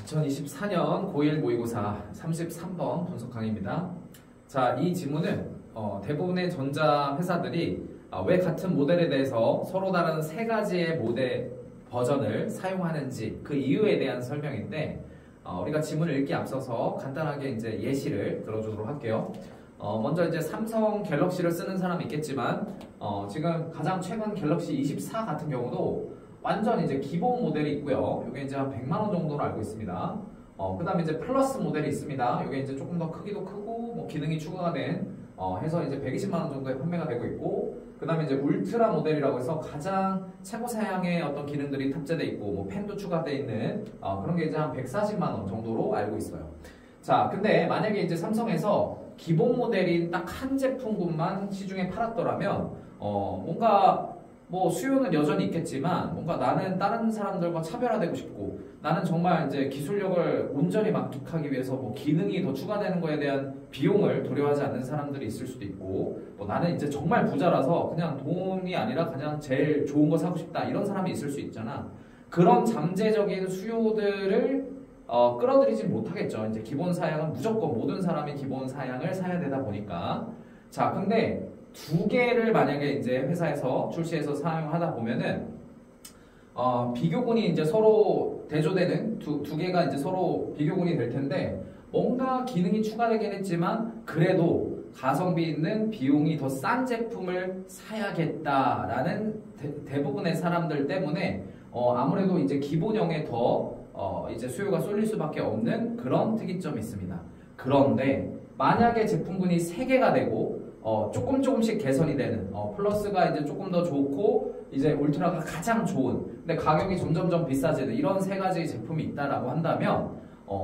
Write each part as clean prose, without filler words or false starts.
2024년 고1 모의고사 33번 분석 강의입니다. 자, 이 지문은 대부분의 전자 회사들이 왜 같은 모델에 대해서 서로 다른 세 가지의 모델 버전을 사용하는지 그 이유에 대한 설명인데 우리가 지문을 읽기 앞서서 간단하게 이제 예시를 들어주도록 할게요. 먼저 이제 삼성 갤럭시를 쓰는 사람이 있겠지만 지금 가장 최근 갤럭시 24 같은 경우도 완전 이제 기본 모델이 있고요. 이게 이제 한 100만 원 정도로 알고 있습니다. 그 다음에 이제 플러스 모델이 있습니다. 이게 이제 조금 더 크기도 크고 뭐 기능이 추가가 된 해서 이제 120만 원 정도에 판매가 되고 있고, 그 다음에 이제 울트라 모델이라고 해서 가장 최고 사양의 어떤 기능들이 탑재되어 있고 뭐 펜도 추가되어 있는 그런 게 이제 한 140만 원 정도로 알고 있어요. 자, 근데 만약에 이제 삼성에서 기본 모델인 딱 한 제품군만 시중에 팔았더라면 뭔가 뭐 수요는 여전히 있겠지만 뭔가 나는 다른 사람들과 차별화되고 싶고 나는 정말 이제 기술력을 온전히 만끽하기 위해서 뭐 기능이 더 추가되는 거에 대한 비용을 두려워하지 않는 사람들이 있을 수도 있고, 뭐 나는 이제 정말 부자라서 그냥 돈이 아니라 그냥 제일 좋은 거 사고 싶다 이런 사람이 있을 수 있잖아. 그런 잠재적인 수요들을 끌어들이지 못하겠죠. 이제 기본 사양은 무조건 모든 사람이 기본 사양을 사야 되다 보니까. 자, 근데 두 개를 만약에 이제 회사에서 출시해서 사용하다 보면은 비교군이 이제 서로 대조되는 두 개가 이제 서로 비교군이 될 텐데 뭔가 기능이 추가되긴 했지만 그래도 가성비 있는 비용이 더 싼 제품을 사야겠다라는 대부분의 사람들 때문에 아무래도 이제 기본형에 더 이제 수요가 쏠릴 수밖에 없는 그런 특이점이 있습니다. 그런데 만약에 제품군이 3개가 되고 조금씩 개선이 되는 플러스가 이제 조금 더 좋고 이제 울트라가 가장 좋은 근데 가격이 점점점 비싸지는 이런 3가지 제품이 있다라고 한다면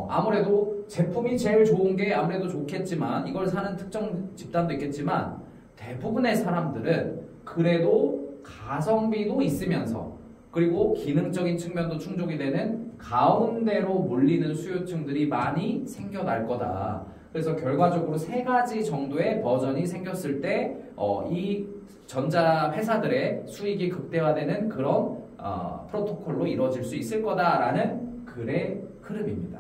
아무래도 제품이 제일 좋은 게 아무래도 좋겠지만 이걸 사는 특정 집단도 있겠지만 대부분의 사람들은 그래도 가성비도 있으면서 그리고 기능적인 측면도 충족이 되는 가운데로 몰리는 수요층들이 많이 생겨날 거다. 그래서 결과적으로 3가지 정도의 버전이 생겼을 때 이 전자 회사들의 수익이 극대화되는 그런 프로토콜로 이루어질 수 있을 거다라는 글의 흐름입니다.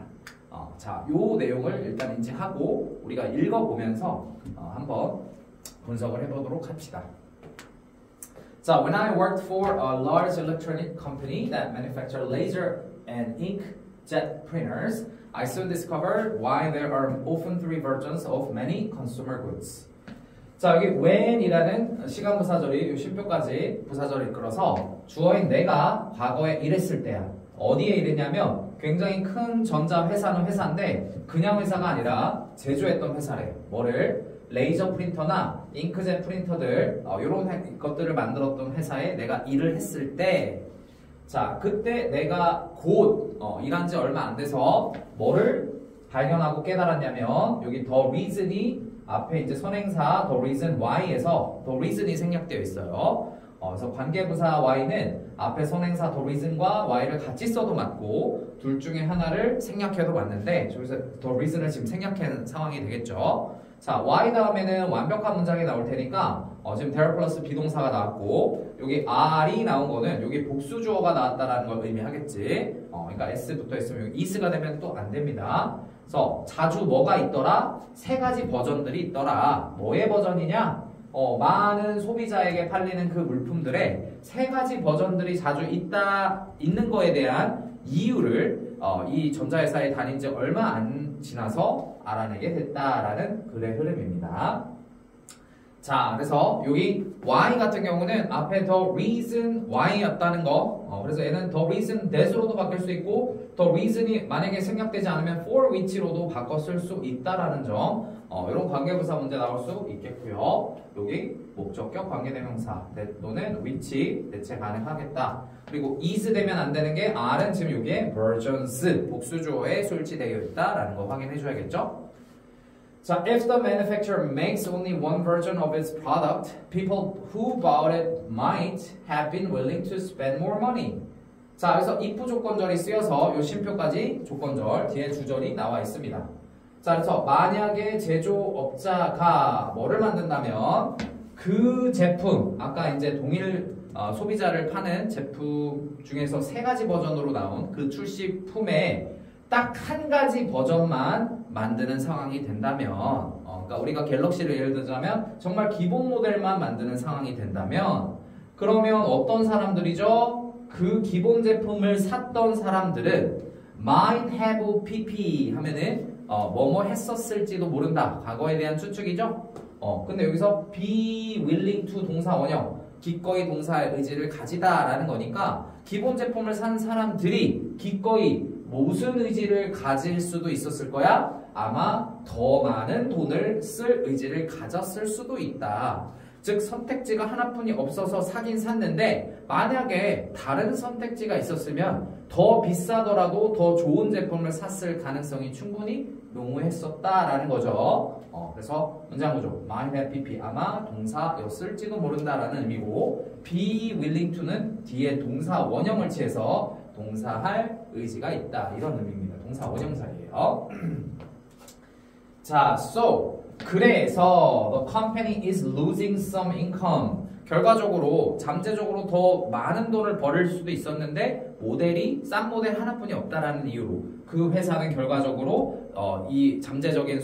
자, 요 내용을 일단 인지하고 우리가 읽어보면서 한번 분석을 해보도록 합시다. 자, when I worked for a large electronic company that manufactured laser and inkjet printers, I soon discovered why there are often 3 versions of many consumer goods. 자, 여기 when이라는 시간 부사절이 이 쉼표까지 부사절을 이끌어서 주어인 내가 과거에 일했을 때야. 어디에 일했냐면 굉장히 큰 전자 회사는 회사인데 그냥 회사가 아니라 제조했던 회사래. 뭐를? 레이저 프린터나 잉크젯 프린터들 이런 것들을 만들었던 회사에 내가 일을 했을 때, 자, 그때 내가 곧 일한 지 얼마 안 돼서 뭐를 발견하고 깨달았냐면 여기 the reason이 앞에 이제 선행사 the reason why에서 the reason이 생략되어 있어요. 그래서 관계부사 y는 앞에 선행사 the reason과 y를 같이 써도 맞고 둘 중에 하나를 생략해도 맞는데 저기서 the reason을 지금 생략한 상황이 되겠죠. 자, y 다음에는 완벽한 문장이 나올 테니까 지금 there 플러스 비동사가 나왔고 여기 are이 나온 거는 여기 복수주어가 나왔다라는 걸 의미하겠지. 그러니까 s 붙어 있으면 여기 is가 되면 또 안 됩니다. 그래서 자주 뭐가 있더라? 3가지 버전들이 있더라. 뭐의 버전이냐? 많은 소비자에게 팔리는 그 물품들의 3가지 버전들이 자주 있는 거에 대한 이유를 이 전자회사에 다닌 지 얼마 안 지나서 알아내게 됐다라는 글의 흐름입니다. 자, 그래서 여기 why 같은 경우는 앞에 the reason why였다는 거. 그래서 얘는 the reason that으로도 바뀔 수 있고 the reason이 만약에 생략되지 않으면 for which로도 바꿔 쓸 수 있다라는 점. 이런 관계부사 문제 나올 수 있겠고요. 여기 목적격 관계대명사 또는 which 대체 가능하겠다. 그리고 is 되면 안 되는 게 R은 지금 여기에 versions 복수주어에 솔지되어 있다라는 거 확인해 줘야겠죠. 자, if the manufacturer makes only one version of its product, people who bought it might have been willing to spend more money. 자, 그래서 if 조건절이 쓰여서 이 쉼표까지 조건절 뒤에 주절이 나와 있습니다. 자, 그래서 만약에 제조업자가 뭐를 만든다면 그 제품, 아까 이제 동일 소비자를 파는 제품 중에서 3가지 버전으로 나온 그 출시품에 딱 한 가지 버전만 만드는 상황이 된다면 그러니까 우리가 갤럭시를 예를 들자면 정말 기본 모델만 만드는 상황이 된다면 그러면 어떤 사람들이죠? 그 기본 제품을 샀던 사람들은 might have pp 하면은 뭐뭐 했었을지도 모른다. 과거에 대한 추측이죠? 근데 여기서 be willing to 동사 원형 기꺼이 동사의 의지를 가지다라는 거니까 기본 제품을 산 사람들이 기꺼이 무슨 의지를 가질 수도 있었을 거야? 아마 더 많은 돈을 쓸 의지를 가졌을 수도 있다. 즉 선택지가 하나뿐이 없어서 사긴 샀는데 만약에 다른 선택지가 있었으면 더 비싸더라도 더 좋은 제품을 샀을 가능성이 충분히 농후했었다라는 거죠. 그래서 문장 구조 might have pp 아마 동사였을지도 모른다라는 의미고 be willing to는 뒤에 동사 원형을 취해서 동사할 의지가 있다 이런 의미입니다. 동사 원형사이에요. 자, so 그래서 the company is losing some income. 결과적으로 잠재적으로 더 많은 돈을 벌일 수도 있었는데 모델이 싼 모델 하나뿐이 없다라는 이유로 그 회사는 결과적으로 이 잠재적인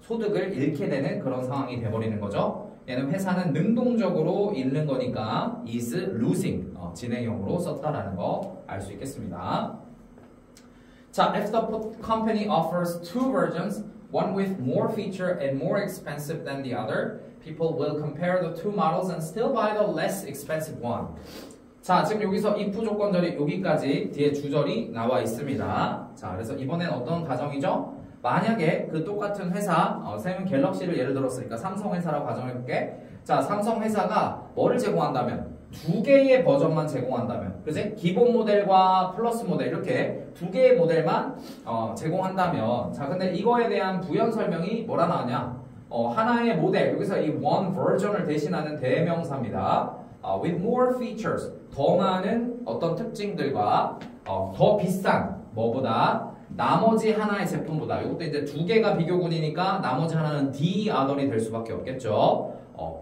소득을 잃게 되는 그런 상황이 돼버리는 거죠. 얘는 회사는 능동적으로 잃는 거니까 is losing 진행형으로 썼다라는 거 알 수 있겠습니다. 자, if the company offers two versions, one with more feature and more expensive than the other, people will compare the two models and still buy the less expensive one. 자, 지금 여기서 if 조건절이 여기까지 뒤에 주절이 나와 있습니다. 자, 그래서 이번엔 어떤 가정이죠? 만약에 그 똑같은 회사, 세븐 갤럭시를 예를 들었으니까 삼성 회사라고 가정해볼게. 자, 삼성 회사가 뭐를 제공한다면? 두 개의 버전만 제공한다면, 그지? 기본 모델과 플러스 모델 이렇게 두 개의 모델만 제공한다면, 자, 근데 이거에 대한 부연 설명이 뭐라 나오냐? 하나의 모델, 여기서 이 one version을 대신하는 대명사입니다. with more features, 더 많은 어떤 특징들과 더 비싼 뭐보다 나머지 하나의 제품보다 이것도 이제 두 개가 비교군이니까 나머지 하나는 the other이 될 수밖에 없겠죠.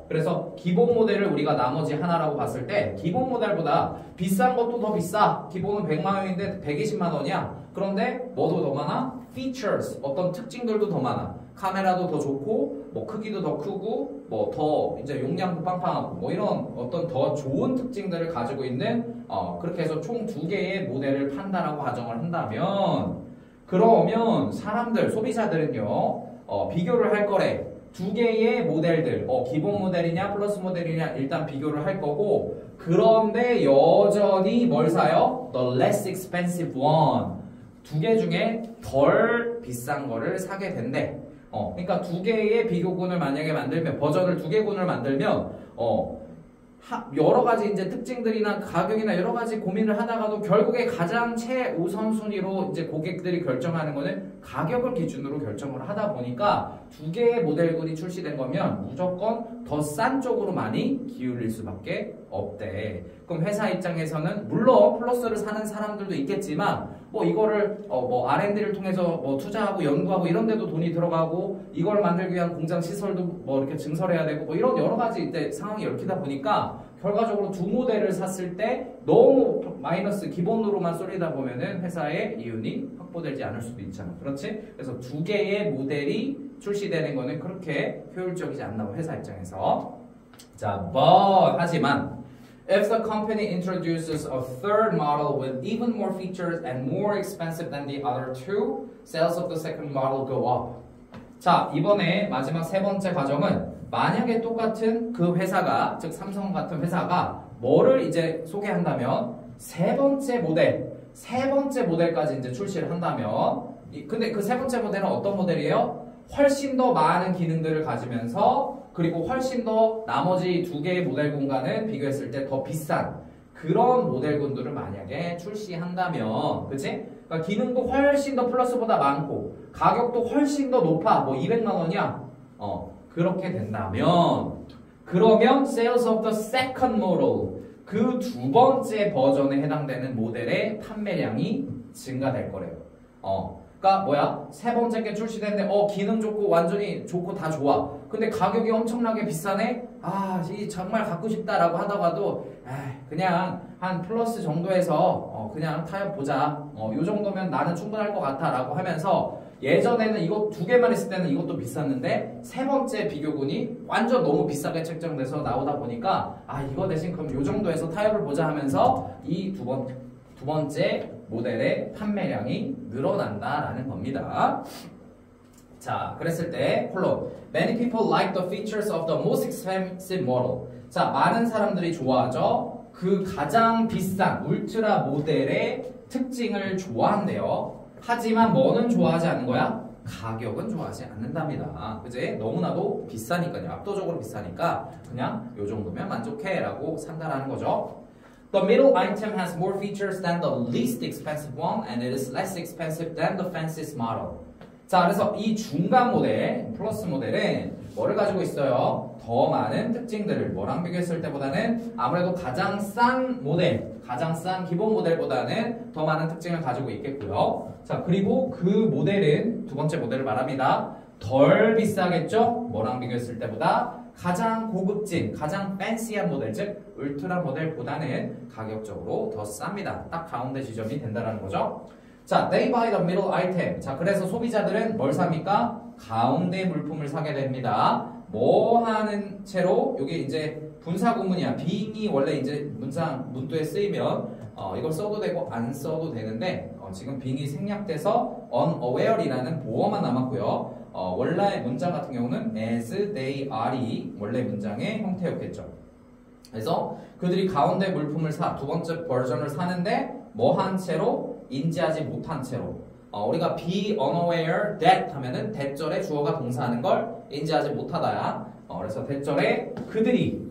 그래서 기본 모델을 우리가 나머지 하나라고 봤을 때 기본 모델보다 비싼 것도 더 비싸. 기본은 100만 원인데 120만 원이야. 그런데 뭐도 더 많아? features, 어떤 특징들도 더 많아. 카메라도 더 좋고 뭐 크기도 더 크고 뭐 더 이제 용량도 빵빵하고 뭐 이런 어떤 더 좋은 특징들을 가지고 있는 그렇게 해서 총 두 개의 모델을 판다라고 가정을 한다면 그러면 사람들, 소비자들은요 비교를 할 거래. 두 개의 모델들, 기본 모델이냐 플러스 모델이냐 일단 비교를 할 거고 그런데 여전히 뭘 사요? The less expensive one. 두 개 중에 덜 비싼 거를 사게 된대. 그러니까 두 개의 비교군을 만약에 만들면 버전을 두 개 군을 만들면 여러 가지 이제 특징들이나 가격이나 여러 가지 고민을 하다가도 결국에 가장 최우선순위로 이제 고객들이 결정하는 거는 가격을 기준으로 결정을 하다 보니까 두 개의 모델군이 출시된 거면 무조건 더 싼 쪽으로 많이 기울일 수밖에 없대. 그럼 회사 입장에서는 물론 플러스를 사는 사람들도 있겠지만 뭐 이거를 뭐 R&D를 통해서 뭐 투자하고 연구하고 이런 데도 돈이 들어가고 이걸 만들기 위한 공장 시설도 뭐 이렇게 증설해야 되고 뭐 이런 여러 가지 이제 상황이 얽히다 보니까 결과적으로 두 모델을 샀을 때 너무 마이너스 기본으로만 쏠리다 보면은 회사의 이윤이 확보되지 않을 수도 있잖아. 그렇지? 그래서 두 개의 모델이 출시되는 거는 그렇게 효율적이지 않나 회사 입장에서. 자, 하지만 if the company introduces a third model with even more features and more expensive than the other two, sales of the second model go up. 자, 이번에 마지막 세 번째 과정은 만약에 똑같은 그 회사가, 즉 삼성 같은 회사가 뭐를 이제 소개한다면 세 번째 모델까지 이제 출시를 한다면 근데 그 세 번째 모델은 어떤 모델이에요? 훨씬 더 많은 기능들을 가지면서 그리고 훨씬 더 나머지 두 개의 모델군과는 비교했을 때 더 비싼 그런 모델군들을 만약에 출시한다면, 그치? 그러니까 기능도 훨씬 더 플러스보다 많고 가격도 훨씬 더 높아. 뭐 200만 원이야. 그렇게 된다면 그러면 sales of the second model 그 두 번째 버전에 해당되는 모델의 판매량이 증가될 거래요. 그러니까 뭐야? 세 번째 게 출시됐는데 기능 좋고 완전히 좋고 다 좋아. 근데 가격이 엄청나게 비싸네? 이 정말 갖고 싶다라고 하다가도 그냥 한 플러스 정도에서 그냥 타협 보자. 요 정도면 나는 충분할 것 같아 라고 하면서 예전에는 이거 두 개만 있을 때는 이것도 비쌌는데 세 번째 비교군이 완전 너무 비싸게 책정돼서 나오다 보니까 이거 대신 그럼 요 정도에서 타협을 보자 하면서 이 두 번째 모델의 판매량이 늘어난다라는 겁니다. 자, 그랬을 때 콜로 Many people like the features of the most expensive model. 자, 많은 사람들이 좋아하죠. 그 가장 비싼 울트라 모델의 특징을 좋아한대요. 하지만 뭐는 좋아하지 않는 거야? 가격은 좋아하지 않는답니다. 그지? 너무나도 비싸니까요. 압도적으로 비싸니까 그냥 요 정도면 만족해 라고 산다라는 거죠. The middle item has more features than the least expensive one and it is less expensive than the fanciest model. 자, 그래서 이 중간 모델, 플러스 모델은 뭐를 가지고 있어요? 더 많은 특징들을 뭐랑 비교했을 때보다는 아무래도 가장 싼 모델, 가장 싼 기본 모델보다는 더 많은 특징을 가지고 있겠고요. 자, 그리고 그 모델은 두 번째 모델을 말합니다. 덜 비싸겠죠? 뭐랑 비교했을 때보다 가장 고급진, 가장 팬시한 모델, 즉 울트라 모델보다는 가격적으로 더 쌉니다. 딱 가운데 지점이 된다는 거죠. 자, they buy the middle item. 자, 그래서 소비자들은 뭘 삽니까? 가운데 물품을 사게 됩니다. 뭐 하는 채로? 이게 이제 분사 구문이야. being이 원래 이제 문도에 쓰이면 이걸 써도 되고 안 써도 되는데 지금 being이 생략돼서 unaware이라는 보어만 남았고요. 원래 문장 같은 경우는 as they are이 원래 문장의 형태였겠죠. 그래서 그들이 가운데 물품을 두 번째 버전을 사는데 뭐 한 채로? 인지하지 못한 채로. 우리가 be unaware that 하면은 대절에 주어가 동사하는 걸 인지하지 못하다야. 그래서 대절에 그들이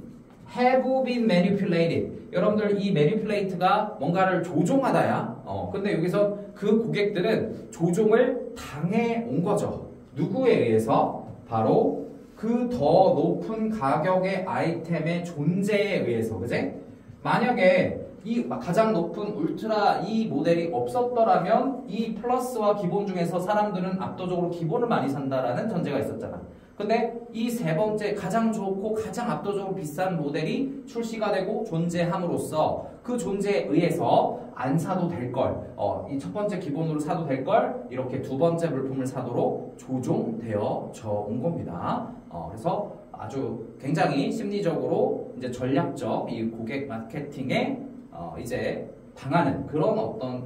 have been manipulated. 여러분들 이 manipulate가 뭔가를 조종하다야. 근데 여기서 그 고객들은 조종을 당해 온 거죠. 누구에 의해서? 바로 그 더 높은 가격의 아이템의 존재에 의해서. 그지? 만약에 이 가장 높은 울트라 이 모델이 없었더라면 이 플러스와 기본 중에서 사람들은 압도적으로 기본을 많이 산다라는 전제가 있었잖아. 근데 이 세 번째 가장 좋고 가장 압도적으로 비싼 모델이 출시가 되고 존재함으로써 그 존재에 의해서 안 사도 될 걸, 이 첫 번째 기본으로 사도 될 걸 이렇게 두 번째 물품을 사도록 조종되어져 온 겁니다. 그래서 아주 굉장히 심리적으로 이제 전략적 이 고객 마케팅에 이제 당하는 그런 어떤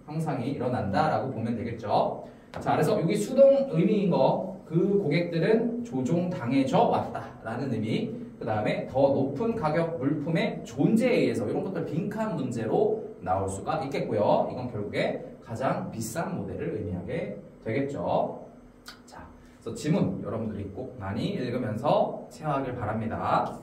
형상이 일어난다라고 보면 되겠죠. 자, 그래서 여기 수동 의미인 거 그 고객들은 조종당해져 왔다라는 의미. 그 다음에 더 높은 가격 물품의 존재에 의해서 이런 것들 빈칸 문제로 나올 수가 있겠고요. 이건 결국에 가장 비싼 모델을 의미하게 되겠죠. 자, 그래서 지문 여러분들이 꼭 많이 읽으면서 체화하길 바랍니다.